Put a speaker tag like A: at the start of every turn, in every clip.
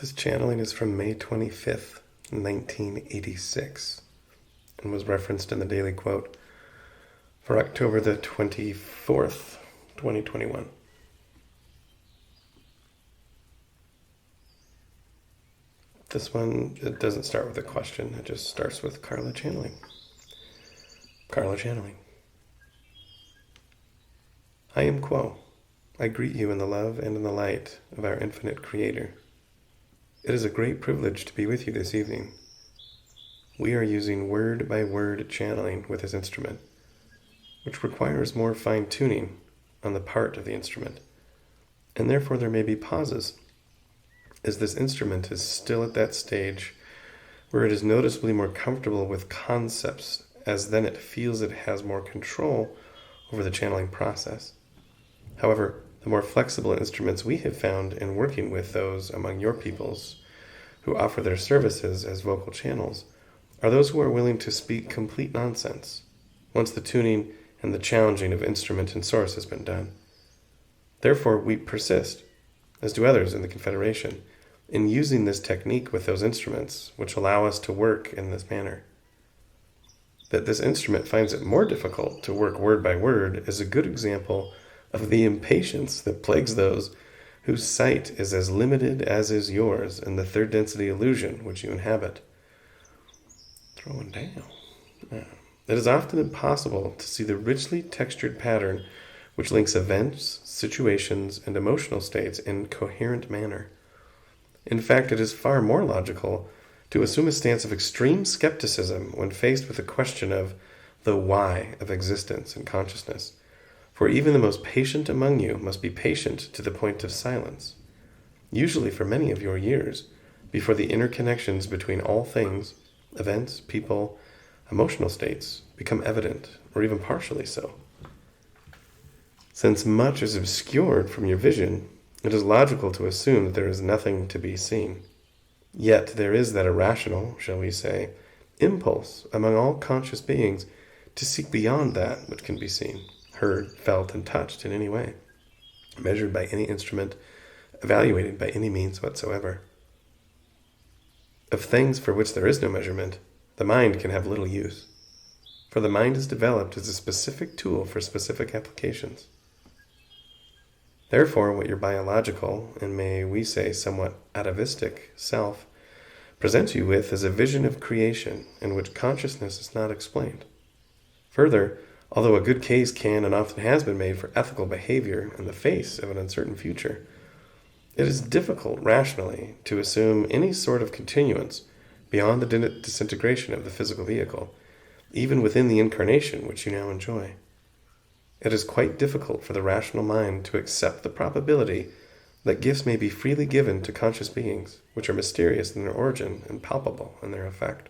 A: This channeling is from May 25th, 1986, and was referenced in the Daily Quote for October the 24th, 2021. This one, it doesn't start with a question, it just starts with Carla channeling. Carla channeling. I am Quo. I greet you in the love and in the light of our infinite Creator. It is a great privilege to be with you this evening. We are using word-by-word channeling with this instrument, which requires more fine-tuning on the part of the instrument, and therefore there may be pauses, as this instrument is still at that stage where it is noticeably more comfortable with concepts, as then it feels it has more control over the channeling process. However, the more flexible instruments we have found in working with those among your peoples who offer their services as vocal channels are those who are willing to speak complete nonsense once the tuning and the challenging of instrument and source has been done. Therefore, we persist, as do others in the Confederation, in using this technique with those instruments which allow us to work in this manner. That this instrument finds it more difficult to work word by word is a good example of the impatience that plagues those whose sight is as limited as is yours in the third density illusion which you inhabit. Throwing down. It is often impossible to see the richly textured pattern which links events, situations, and emotional states in coherent manner. In fact, it is far more logical to assume a stance of extreme skepticism when faced with the question of the why of existence and consciousness. For even the most patient among you must be patient to the point of silence, usually for many of your years, before the interconnections between all things, events, people, emotional states, become evident, or even partially so. Since much is obscured from your vision, it is logical to assume that there is nothing to be seen. Yet there is that irrational, shall we say, impulse among all conscious beings to seek beyond that which can be seen, heard, felt, and touched in any way, measured by any instrument, evaluated by any means whatsoever. Of things for which there is no measurement, the mind can have little use, for the mind is developed as a specific tool for specific applications. Therefore, what your biological, and may we say somewhat atavistic, self presents you with is a vision of creation in which consciousness is not explained. Further, although a good case can and often has been made for ethical behavior in the face of an uncertain future, it is difficult rationally to assume any sort of continuance beyond the disintegration of the physical vehicle, even within the incarnation which you now enjoy. It is quite difficult for the rational mind to accept the probability that gifts may be freely given to conscious beings, which are mysterious in their origin and palpable in their effect.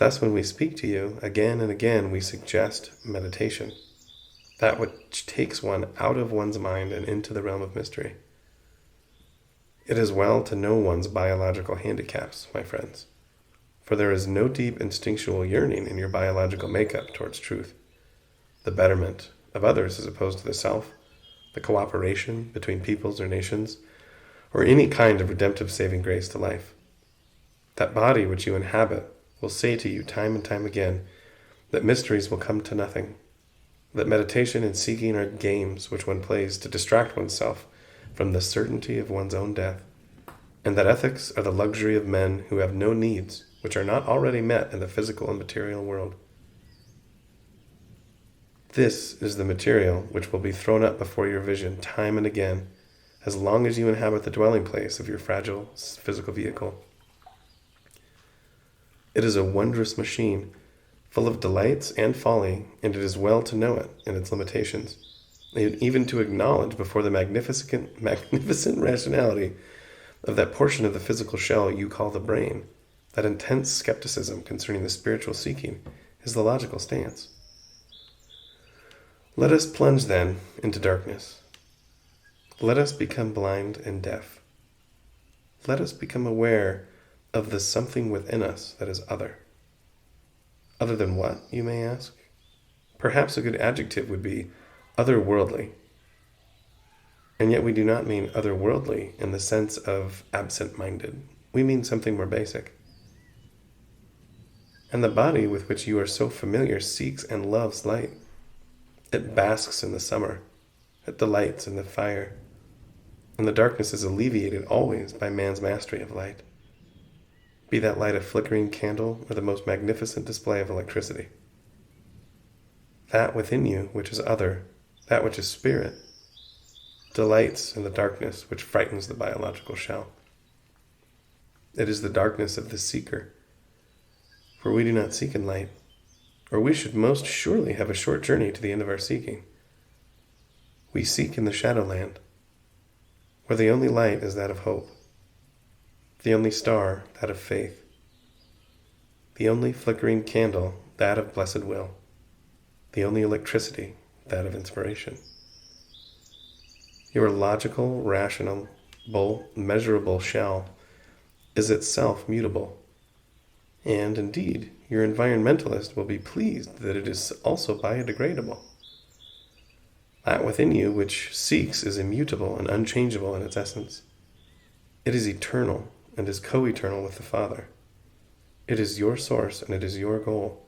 A: Thus, when we speak to you, again and again we suggest meditation, that which takes one out of one's mind and into the realm of mystery. It is well to know one's biological handicaps, my friends, for there is no deep instinctual yearning in your biological makeup towards truth, the betterment of others as opposed to the self, the cooperation between peoples or nations, or any kind of redemptive saving grace to life. That body which you inhabit will say to you time and time again that mysteries will come to nothing, that meditation and seeking are games which one plays to distract oneself from the certainty of one's own death, and that ethics are the luxury of men who have no needs which are not already met in the physical and material world. This is the material which will be thrown up before your vision time and again, as long as you inhabit the dwelling place of your fragile physical vehicle. It is a wondrous machine, full of delights and folly, and it is well to know it and its limitations, and even to acknowledge before the magnificent rationality of that portion of the physical shell you call the brain, that intense skepticism concerning the spiritual seeking is the logical stance. Let us plunge, then, into darkness. Let us become blind and deaf. Let us become aware of the something within us that is other. Other than what, you may ask? Perhaps a good adjective would be otherworldly. And yet we do not mean otherworldly in the sense of absent-minded. We mean something more basic. And the body with which you are so familiar seeks and loves light. It basks in the summer. It delights in the fire. And the darkness is alleviated always by man's mastery of light. Be that light a flickering candle or the most magnificent display of electricity. That within you which is other, that which is spirit, delights in the darkness which frightens the biological shell. It is the darkness of the seeker, for we do not seek in light, or we should most surely have a short journey to the end of our seeking. We seek in the shadowland, where the only light is that of hope, the only star that of faith, the only flickering candle that of blessed will, the only electricity that of inspiration. Your logical, rational, measurable shell is itself mutable, and indeed your environmentalist will be pleased that it is also biodegradable. That within you which seeks is immutable and unchangeable in its essence. It is eternal and is co-eternal with the Father. It is your source and it is your goal.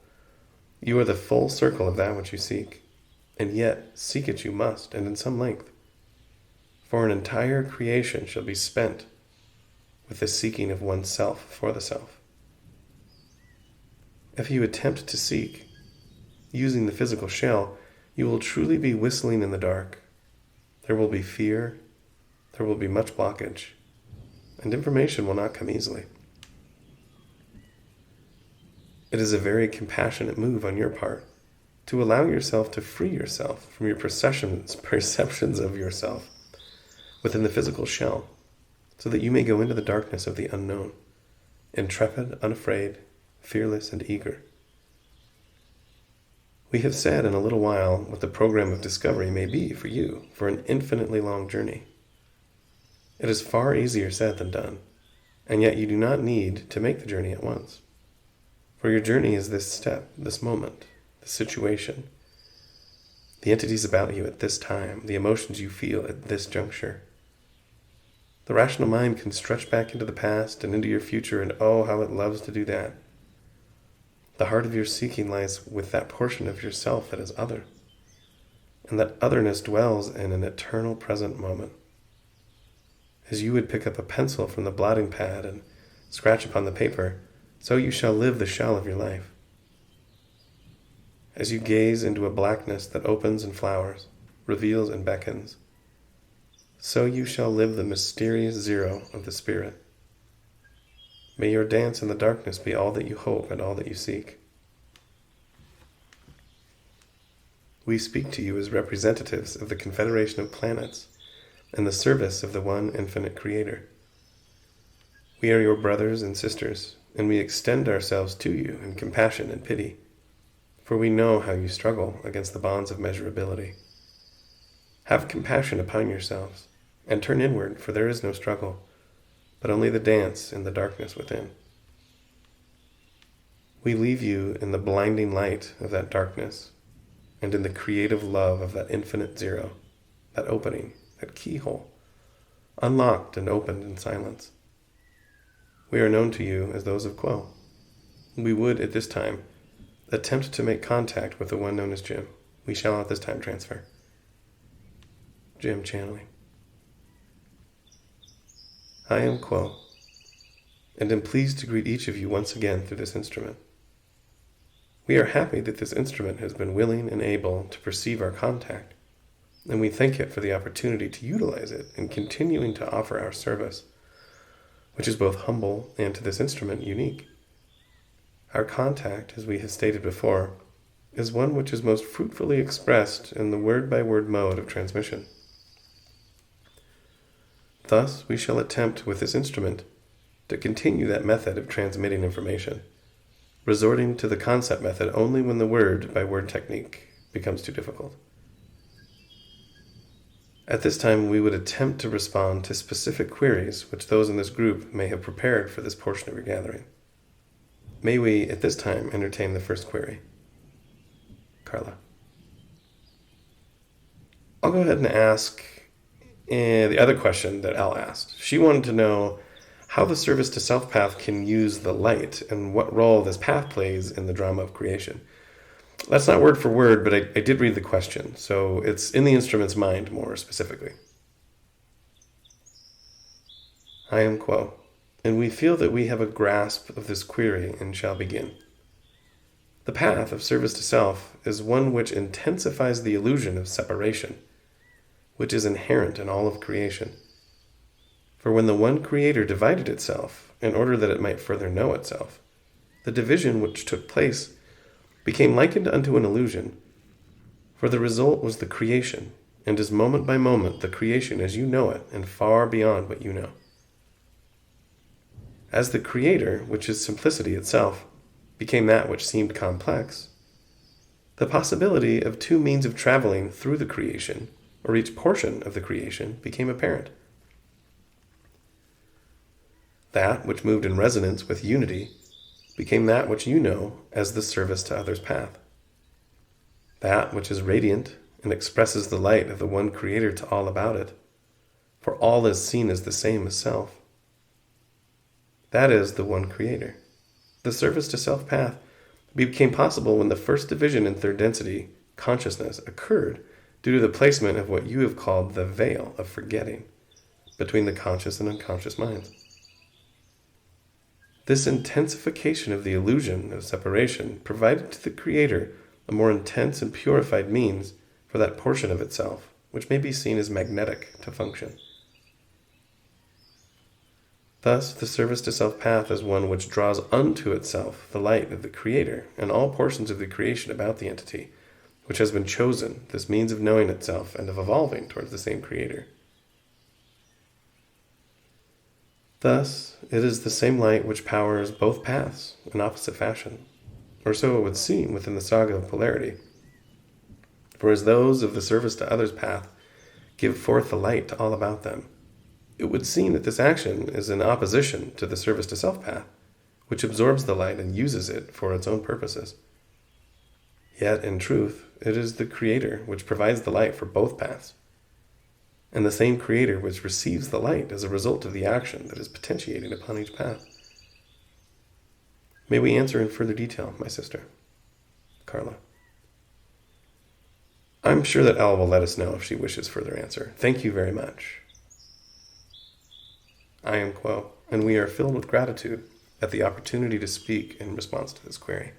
A: You are the full circle of that which you seek, and yet seek it you must, and in some length. For an entire creation shall be spent with the seeking of oneself for the self. If you attempt to seek, using the physical shell, you will truly be whistling in the dark. There will be fear, there will be much blockage, and information will not come easily. It is a very compassionate move on your part to allow yourself to free yourself from your perceptions of yourself within the physical shell, so that you may go into the darkness of the unknown, intrepid, unafraid, fearless, and eager. We have said in a little while what the program of discovery may be for you for an infinitely long journey. It is far easier said than done, and yet you do not need to make the journey at once. For your journey is this step, this moment, this situation, the entities about you at this time, the emotions you feel at this juncture. The rational mind can stretch back into the past and into your future, and oh, how it loves to do that. The heart of your seeking lies with that portion of yourself that is other, and that otherness dwells in an eternal present moment. As you would pick up a pencil from the blotting pad and scratch upon the paper, so you shall live the shell of your life. As you gaze into a blackness that opens and flowers, reveals and beckons, so you shall live the mysterious zero of the Spirit. May your dance in the darkness be all that you hope and all that you seek. We speak to you as representatives of the Confederation of Planets and the service of the one infinite Creator. We are your brothers and sisters, and we extend ourselves to you in compassion and pity, for we know how you struggle against the bonds of measurability. Have compassion upon yourselves, and turn inward, for there is no struggle, but only the dance in the darkness within. We leave you in the blinding light of that darkness, and in the creative love of that infinite zero, that opening, that keyhole, unlocked and opened in silence. We are known to you as those of Quo. We would, at this time, attempt to make contact with the one known as Jim. We shall at this time transfer. Jim channeling. I am Quo, and am pleased to greet each of you once again through this instrument. We are happy that this instrument has been willing and able to perceive our contact, and we thank it for the opportunity to utilize it in continuing to offer our service, which is both humble and to this instrument unique. Our contact, as we have stated before, is one which is most fruitfully expressed in the word-by-word mode of transmission. Thus, we shall attempt with this instrument to continue that method of transmitting information, resorting to the concept method only when the word-by-word technique becomes too difficult. At this time, we would attempt to respond to specific queries which those in this group may have prepared for this portion of your gathering. May we, at this time, entertain the first query? Carla. I'll go ahead and ask, And the other question that Al asked, she wanted to know how the service to self path can use the light and what role this path plays in the drama of creation. That's not word for word, but I did read the question, so it's in the instrument's mind more specifically. I am Quo, and we feel that we have a grasp of this query and shall begin. The path of service to self is one which intensifies the illusion of separation, which is inherent in all of creation. For when the one Creator divided itself in order that it might further know itself, the division which took place became likened unto an illusion, for the result was the creation, and is moment by moment the creation as you know it, and far beyond what you know. As the Creator, which is simplicity itself, became that which seemed complex, the possibility of two means of traveling through the creation, or each portion of the creation, became apparent. That which moved in resonance with unity became that which you know as the service to others' path. That which is radiant and expresses the light of the one Creator to all about it, for all is seen as the same as self. That is the one Creator. The service to self path became possible when the first division in third density consciousness occurred due to the placement of what you have called the veil of forgetting between the conscious and unconscious minds. This intensification of the illusion of separation provided to the Creator a more intense and purified means for that portion of itself, which may be seen as magnetic to function. Thus, the service to self path is one which draws unto itself the light of the Creator and all portions of the creation about the entity, which has been chosen, this means of knowing itself and of evolving towards the same Creator. Thus, it is the same light which powers both paths in opposite fashion, or so it would seem within the saga of Polarity. For as those of the service to others path give forth the light to all about them, it would seem that this action is in opposition to the service to self path, which absorbs the light and uses it for its own purposes. Yet, in truth, it is the Creator which provides the light for both paths, and the same Creator which receives the light as a result of the action that is potentiating upon each path. May we answer in further detail, my sister? Carla. I'm sure that Elle will let us know if she wishes further answer. Thank you very much. I am Quo, and we are filled with gratitude at the opportunity to speak in response to this query.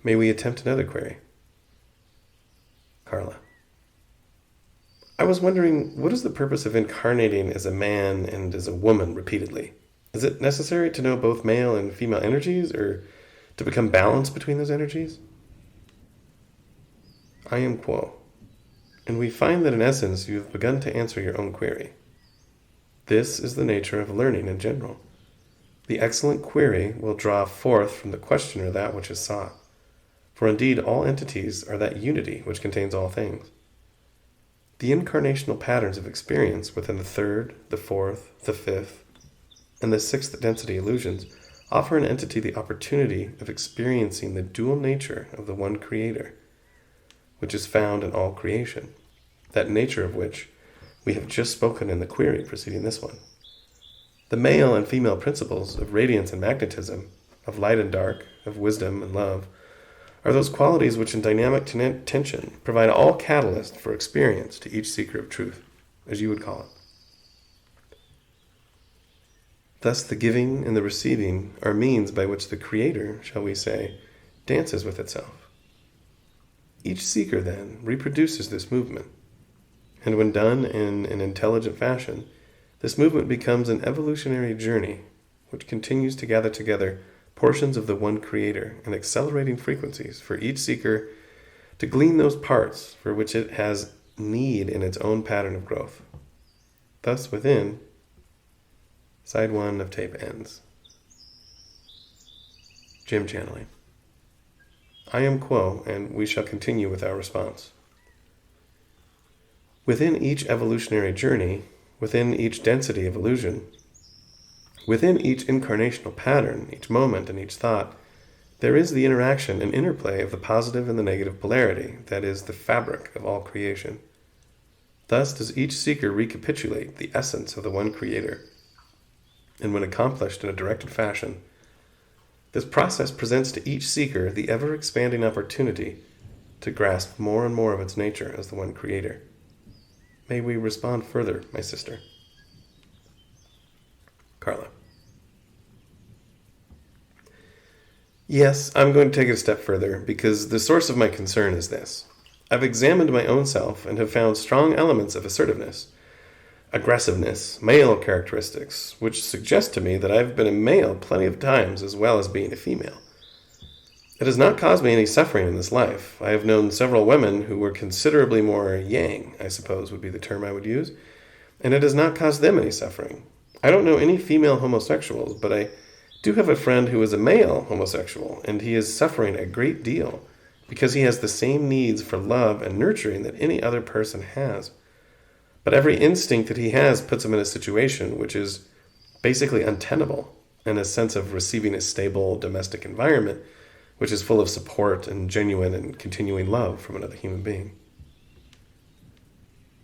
A: May we attempt another query? Carla. I was wondering, what is the purpose of incarnating as a man and as a woman repeatedly? Is it necessary to know both male and female energies, or to become balanced between those energies? I am Quo, and we find that in essence you have begun to answer your own query. This is the nature of learning in general. The excellent query will draw forth from the questioner that which is sought. For indeed all entities are that unity which contains all things. The incarnational patterns of experience within the third, the fourth, the fifth, and the sixth density illusions offer an entity the opportunity of experiencing the dual nature of the one Creator, which is found in all creation, that nature of which we have just spoken in the query preceding this one. The male and female principles of radiance and magnetism, of light and dark, of wisdom and love, are those qualities which in dynamic tension provide all catalyst for experience to each seeker of truth, as you would call it. Thus the giving and the receiving are means by which the Creator, shall we say, dances with itself. Each seeker, then, reproduces this movement, and when done in an intelligent fashion, this movement becomes an evolutionary journey which continues to gather together portions of the one Creator and accelerating frequencies for each seeker to glean those parts for which it has need in its own pattern of growth. Thus within, side 1 of tape ends. Jim channeling. I am Quo, and we shall continue with our response. Within each evolutionary journey, within each density of illusion, within each incarnational pattern, each moment and each thought, there is the interaction and interplay of the positive and the negative polarity, that is, the fabric of all creation. Thus does each seeker recapitulate the essence of the one Creator. And when accomplished in a directed fashion, this process presents to each seeker the ever-expanding opportunity to grasp more and more of its nature as the one Creator. May we respond further, my sister? Carla. Yes, I'm going to take it a step further, because the source of my concern is this. I've examined my own self and have found strong elements of assertiveness, aggressiveness, male characteristics, which suggest to me that I've been a male plenty of times as well as being a female. It has not caused me any suffering in this life. I have known several women who were considerably more yang, I suppose would be the term I would use, and it has not caused them any suffering. I don't know any female homosexuals, but I do have a friend who is a male homosexual, and he is suffering a great deal because he has the same needs for love and nurturing that any other person has. But every instinct that he has puts him in a situation which is basically untenable, in a sense of receiving a stable domestic environment which is full of support and genuine and continuing love from another human being.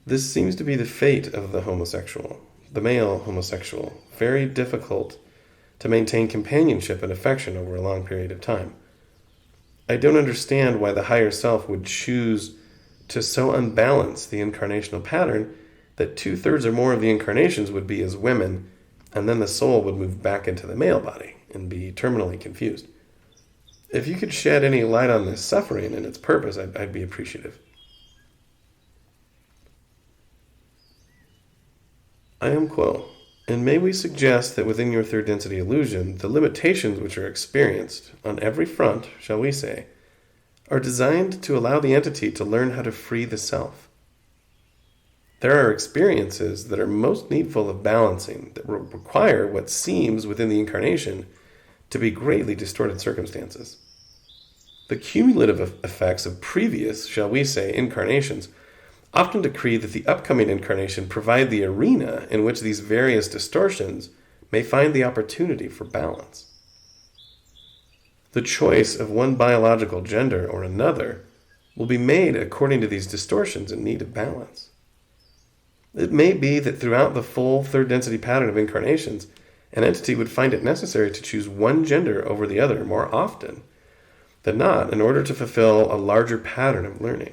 A: This seems to be the fate of the homosexual, the male homosexual, very difficult to maintain companionship and affection over a long period of time. I don't understand why the higher self would choose to so unbalance the incarnational pattern that 2/3 or more of the incarnations would be as women, and then the soul would move back into the male body and be terminally confused. If you could shed any light on this suffering and its purpose, I'd be appreciative. I am Quo, and may we suggest that within your third density illusion, the limitations which are experienced, on every front, shall we say, are designed to allow the entity to learn how to free the self. There are experiences that are most needful of balancing, that require what seems within the incarnation to be greatly distorted circumstances. The cumulative effects of previous, shall we say, incarnations often decree that the upcoming incarnation provide the arena in which these various distortions may find the opportunity for balance. The choice of one biological gender or another will be made according to these distortions in need of balance. It may be that throughout the full third density pattern of incarnations, an entity would find it necessary to choose one gender over the other more often than not in order to fulfill a larger pattern of learning.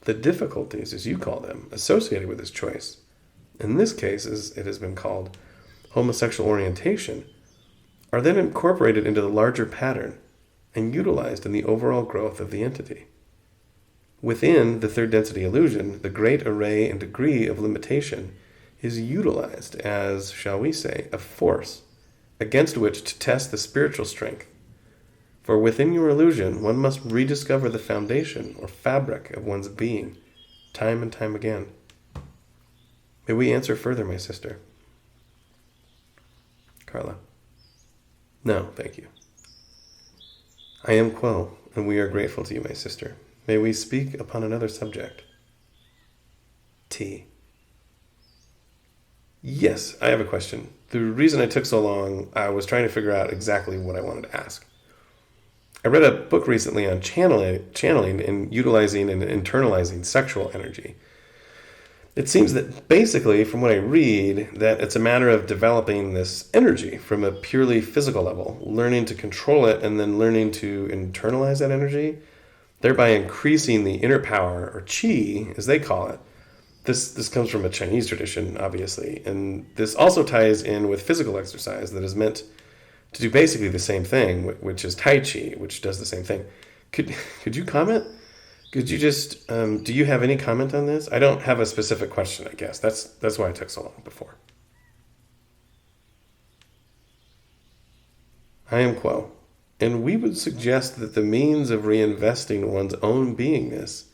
A: The difficulties, as you call them, associated with this choice, in this case, as it has been called, homosexual orientation, are then incorporated into the larger pattern and utilized in the overall growth of the entity. Within the third density illusion, the great array and degree of limitation is utilized as, shall we say, a force against which to test the spiritual strength. For within your illusion, one must rediscover the foundation or fabric of one's being, time and time again. May we answer further, my sister? Carla. No, thank you. I am Quo, and we are grateful to you, my sister. May we speak upon another subject? T. Yes, I have a question. The reason I took so long, I was trying to figure out exactly what I wanted to ask. I read a book recently on channeling and utilizing and internalizing sexual energy. It seems that basically, from what I read, that it's a matter of developing this energy from a purely physical level, learning to control it and then learning to internalize that energy, thereby increasing the inner power, or qi, as they call it. This comes from a Chinese tradition, obviously, and this also ties in with physical exercise that is meant to do basically the same thing, which is Tai Chi, which does the same thing. Could you comment? Could you just, do you have any comment on this? I don't have a specific question, I guess. That's why it took so long before. I am Quo, and we would suggest that the means of reinvesting one's own beingness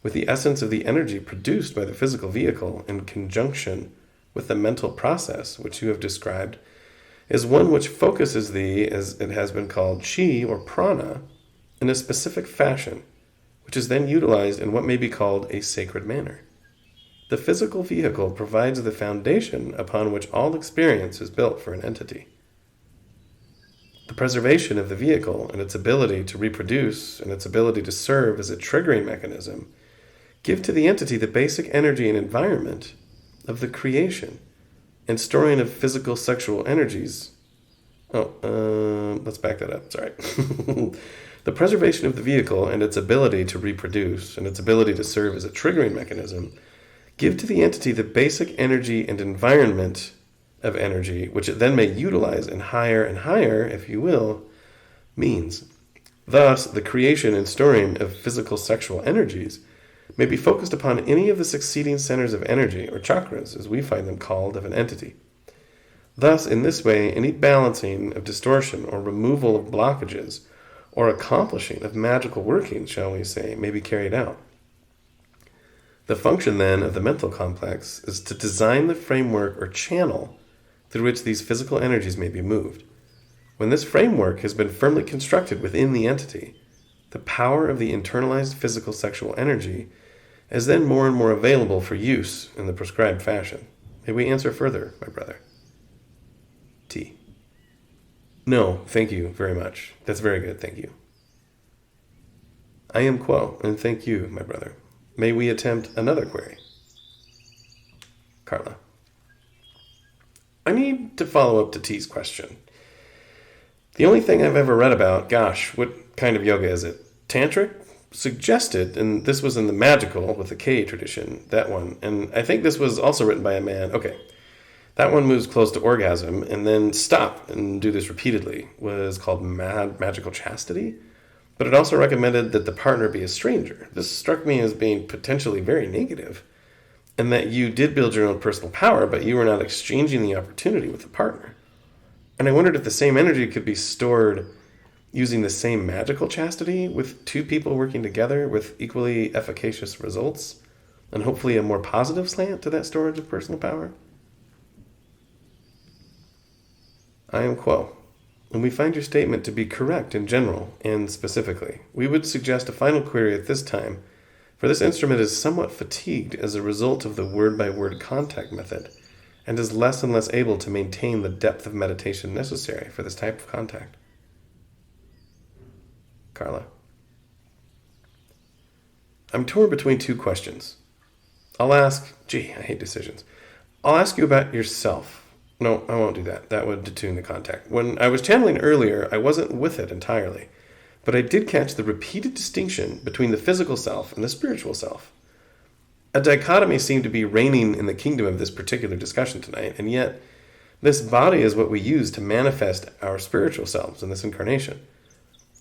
A: with the essence of the energy produced by the physical vehicle in conjunction with the mental process which you have described is one which focuses the, as it has been called, chi or prana, in a specific fashion, which is then utilized in what may be called a sacred manner. The physical vehicle provides the foundation upon which all experience is built for an entity. The preservation of the vehicle and its ability to reproduce and its ability to serve as a triggering mechanism Give to the entity the basic energy and environment of the creation and storing of physical sexual energies. Let's back that up. Sorry. The preservation of the vehicle and its ability to reproduce and its ability to serve as a triggering mechanism. Give to the entity the basic energy and environment of energy, which it then may utilize in higher and higher, if you will, means. Thus, the creation and storing of physical sexual energies may be focused upon any of the succeeding centers of energy, or chakras, as we find them called, of an entity. Thus, in this way, any balancing of distortion or removal of blockages or accomplishing of magical workings, shall we say, may be carried out. The function, then, of the mental complex is to design the framework or channel through which these physical energies may be moved. When this framework has been firmly constructed within the entity, the power of the internalized physical sexual energy is then more and more available for use in the prescribed fashion. May we answer further, my brother? T. No, thank you very much. That's very good, thank you. I am Quo, and thank you, my brother. May we attempt another query? Carla. I need to follow up to T's question. The only thing I've ever read about, gosh, what kind of yoga is it? Tantric? Suggested, and this was in the magical with the K tradition, that one, and I think this was also written by a man. Okay, that one moves close to orgasm and then stop and do this repeatedly, was called magical chastity, but it also recommended that the partner be a stranger. This struck me as being potentially very negative, and that you did build your own personal power, but you were not exchanging the opportunity with the partner. And I wondered if the same energy could be stored using the same magical chastity with two people working together with equally efficacious results, and hopefully a more positive slant to that storage of personal power. I am Quo, and we find your statement to be correct in general and specifically. We would suggest a final query at this time, for this instrument is somewhat fatigued as a result of the word-by-word contact method, and is less and less able to maintain the depth of meditation necessary for this type of contact. Carla. I'm torn between two questions. I'll ask, I hate decisions. I'll ask you about yourself. No, I won't do that. That would detune the contact. When I was channeling earlier, I wasn't with it entirely, but I did catch the repeated distinction between the physical self and the spiritual self. A dichotomy seemed to be reigning in the kingdom of this particular discussion tonight, and yet this body is what we use to manifest our spiritual selves in this incarnation.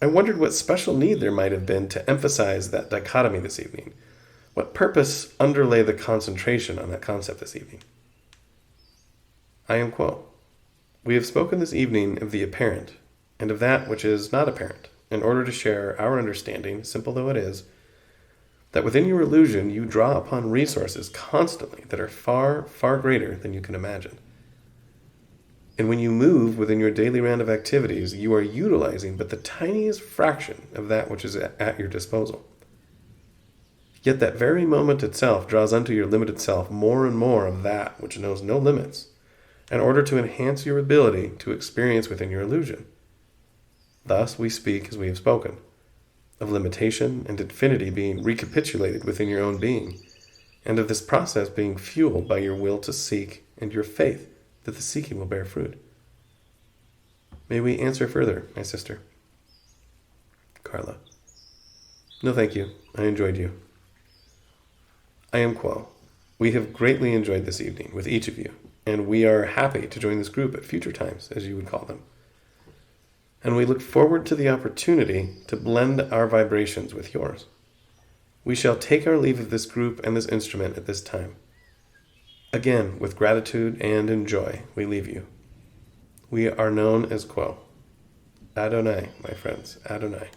A: I wondered what special need there might have been to emphasize that dichotomy this evening. What purpose underlay the concentration on that concept this evening? I am Quo. We have spoken this evening of the apparent, and of that which is not apparent, in order to share our understanding, simple though it is, that within your illusion you draw upon resources constantly that are far, far greater than you can imagine. And when you move within your daily round of activities, you are utilizing but the tiniest fraction of that which is at your disposal. Yet that very moment itself draws unto your limited self more and more of that which knows no limits, in order to enhance your ability to experience within your illusion. Thus we speak as we have spoken, of limitation and infinity being recapitulated within your own being, and of this process being fueled by your will to seek and your faith that the seeking will bear fruit. May we answer further, my sister? Carla. No, thank you. I enjoyed you. I am Quo. We have greatly enjoyed this evening with each of you, and we are happy to join this group at future times, as you would call them. And we look forward to the opportunity to blend our vibrations with yours. We shall take our leave of this group and this instrument at this time. Again, with gratitude and in joy, we leave you. We are known as Quo. Adonai, my friends, Adonai.